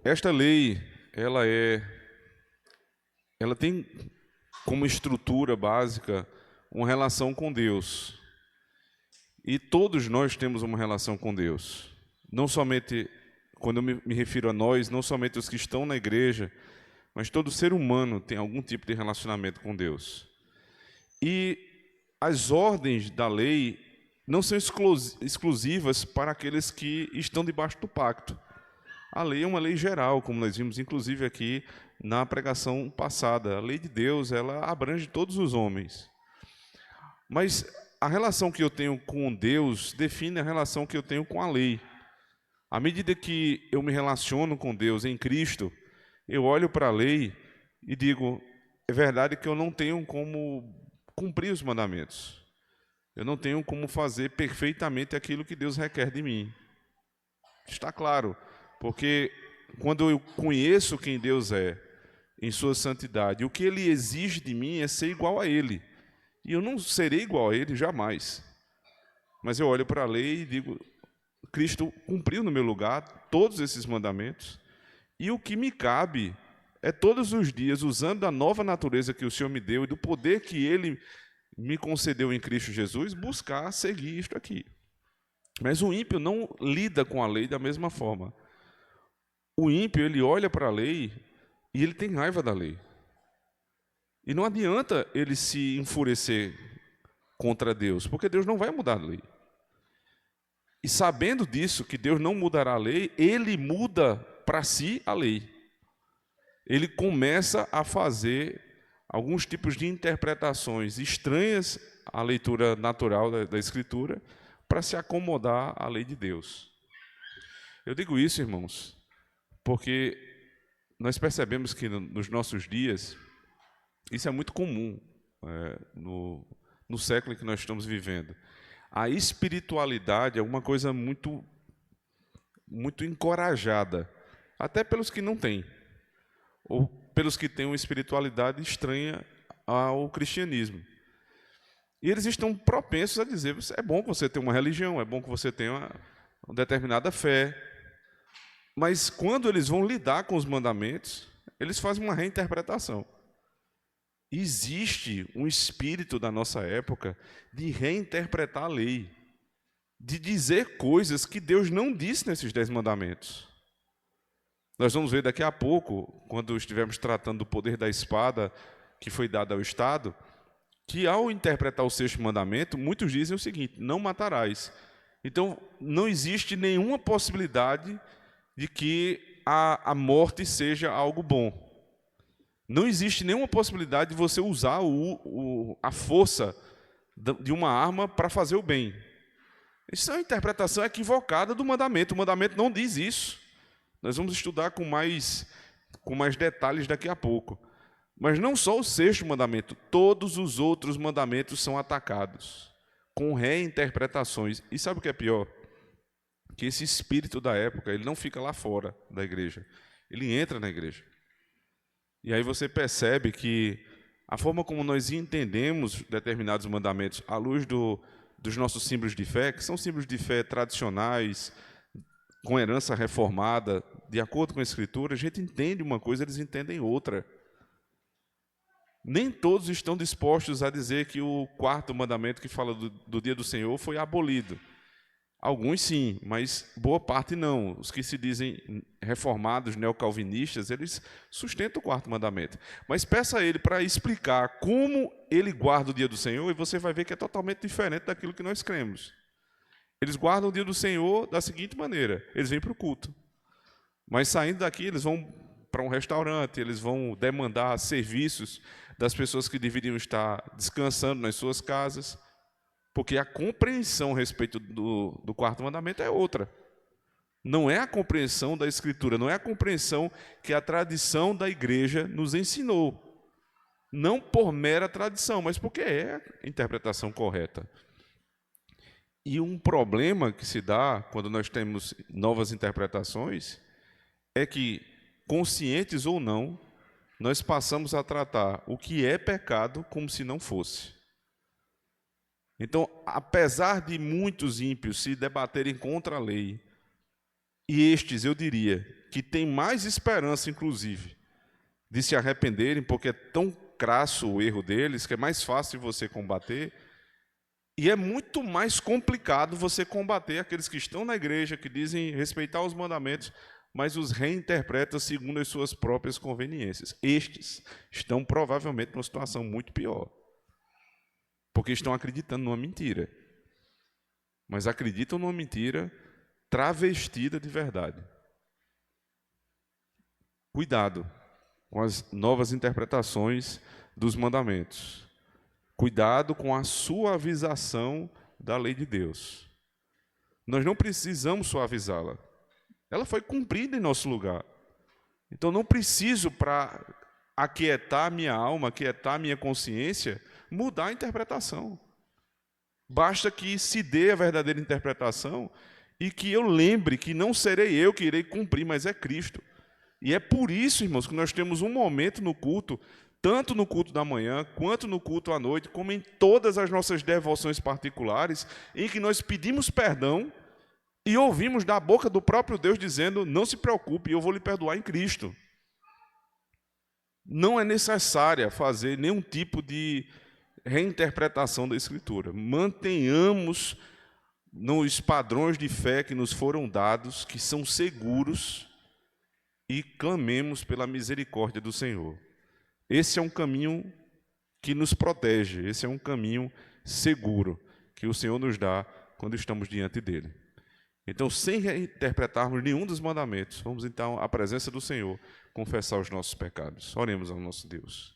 esta lei, ela é, ela tem como estrutura básica uma relação com Deus. E todos nós temos uma relação com Deus. Não somente, quando eu me refiro a nós, não somente os que estão na igreja, mas todo ser humano tem algum tipo de relacionamento com Deus. E as ordens da lei não são exclusivas para aqueles que estão debaixo do pacto. A lei é uma lei geral, como nós vimos inclusive aqui na pregação passada. A lei de Deus, ela abrange todos os homens. Mas a relação que eu tenho com Deus define a relação que eu tenho com a lei. À medida que eu me relaciono com Deus em Cristo, eu olho para a lei e digo, é verdade que eu não tenho como cumprir os mandamentos. Eu não tenho como fazer perfeitamente aquilo que Deus requer de mim. Está claro, porque quando eu conheço quem Deus é, em sua santidade, o que Ele exige de mim é ser igual a Ele. E eu não serei igual a Ele jamais. Mas eu olho para a lei e digo, Cristo cumpriu no meu lugar todos esses mandamentos, e o que me cabe é todos os dias, usando da nova natureza que o Senhor me deu e do poder que Ele me concedeu em Cristo Jesus, buscar seguir isto aqui. Mas o ímpio não lida com a lei da mesma forma. O ímpio, ele olha para a lei e ele tem raiva da lei. E não adianta ele se enfurecer contra Deus, porque Deus não vai mudar a lei. E sabendo disso, que Deus não mudará a lei, ele muda para si a lei. Ele começa a fazer alguns tipos de interpretações estranhas à leitura natural da Escritura para se acomodar à lei de Deus. Eu digo isso, irmãos, porque nós percebemos que nos nossos dias, isso é muito comum no século em que nós estamos vivendo. A espiritualidade é uma coisa muito encorajada, até pelos que não têm, ou pelos que têm uma espiritualidade estranha ao cristianismo. E eles estão propensos a dizer, é bom que você tenha uma religião, é bom que você tenha uma determinada fé, mas quando eles vão lidar com os mandamentos, eles fazem uma reinterpretação. Existe um espírito da nossa época de reinterpretar a lei, de dizer coisas que Deus não disse nesses 10 mandamentos. Nós vamos ver daqui a pouco, quando estivermos tratando do poder da espada que foi dado ao Estado, que ao interpretar o 6º mandamento, muitos dizem o seguinte, não matarás. Então, não existe nenhuma possibilidade de que a morte seja algo bom. Não existe nenhuma possibilidade de você usar a força de uma arma para fazer o bem. Isso é uma interpretação equivocada do mandamento. O mandamento não diz isso. Nós vamos estudar com mais detalhes daqui a pouco. Mas não só o 6º mandamento, todos os outros mandamentos são atacados com reinterpretações. E sabe o que é pior? Que esse espírito da época, ele não fica lá fora da igreja. Ele entra na igreja. E aí você percebe que a forma como nós entendemos determinados mandamentos à luz dos nossos símbolos de fé, que são símbolos de fé tradicionais, com herança reformada, de acordo com a Escritura, a gente entende uma coisa, eles entendem outra. Nem todos estão dispostos a dizer que o 4º mandamento que fala do dia do Senhor foi abolido. Alguns sim, mas boa parte não. Os que se dizem reformados, neocalvinistas, eles sustentam o 4º mandamento. Mas peça a ele para explicar como ele guarda o dia do Senhor e você vai ver que é totalmente diferente daquilo que nós cremos. Eles guardam o dia do Senhor da seguinte maneira, eles vêm para o culto. Mas saindo daqui, eles vão para um restaurante, eles vão demandar serviços das pessoas que deveriam estar descansando nas suas casas, porque a compreensão a respeito do 4º mandamento é outra. Não é a compreensão da Escritura, não é a compreensão que a tradição da igreja nos ensinou. Não por mera tradição, mas porque é a interpretação correta. E um problema que se dá quando nós temos novas interpretações é que, conscientes ou não, nós passamos a tratar o que é pecado como se não fosse. Então, apesar de muitos ímpios se debaterem contra a lei, e estes, eu diria, que têm mais esperança, inclusive, de se arrependerem, porque é tão crasso o erro deles, que é mais fácil você combater, e é muito mais complicado você combater aqueles que estão na igreja, que dizem respeitar os mandamentos, mas os reinterpretam segundo as suas próprias conveniências. Estes estão provavelmente numa situação muito pior, porque estão acreditando numa mentira, mas acreditam numa mentira travestida de verdade. Cuidado com as novas interpretações dos mandamentos. Cuidado com a suavização da lei de Deus. Nós não precisamos suavizá-la. Ela foi cumprida em nosso lugar. Então não preciso, para aquietar minha alma, aquietar minha consciência, mudar a interpretação. Basta que se dê a verdadeira interpretação e que eu lembre que não serei eu que irei cumprir, mas é Cristo. E é por isso, irmãos, que nós temos um momento no culto, tanto no culto da manhã, quanto no culto à noite, como em todas as nossas devoções particulares, em que nós pedimos perdão e ouvimos da boca do próprio Deus dizendo: não se preocupe, eu vou lhe perdoar em Cristo. Não é necessária fazer nenhum tipo de reinterpretação da Escritura. Mantenhamos nos padrões de fé que nos foram dados, que são seguros, e clamemos pela misericórdia do Senhor. Esse é um caminho que nos protege, esse é um caminho seguro que o Senhor nos dá quando estamos diante dele. Então, sem reinterpretarmos nenhum dos mandamentos, vamos então à presença do Senhor confessar os nossos pecados. Oremos ao nosso Deus.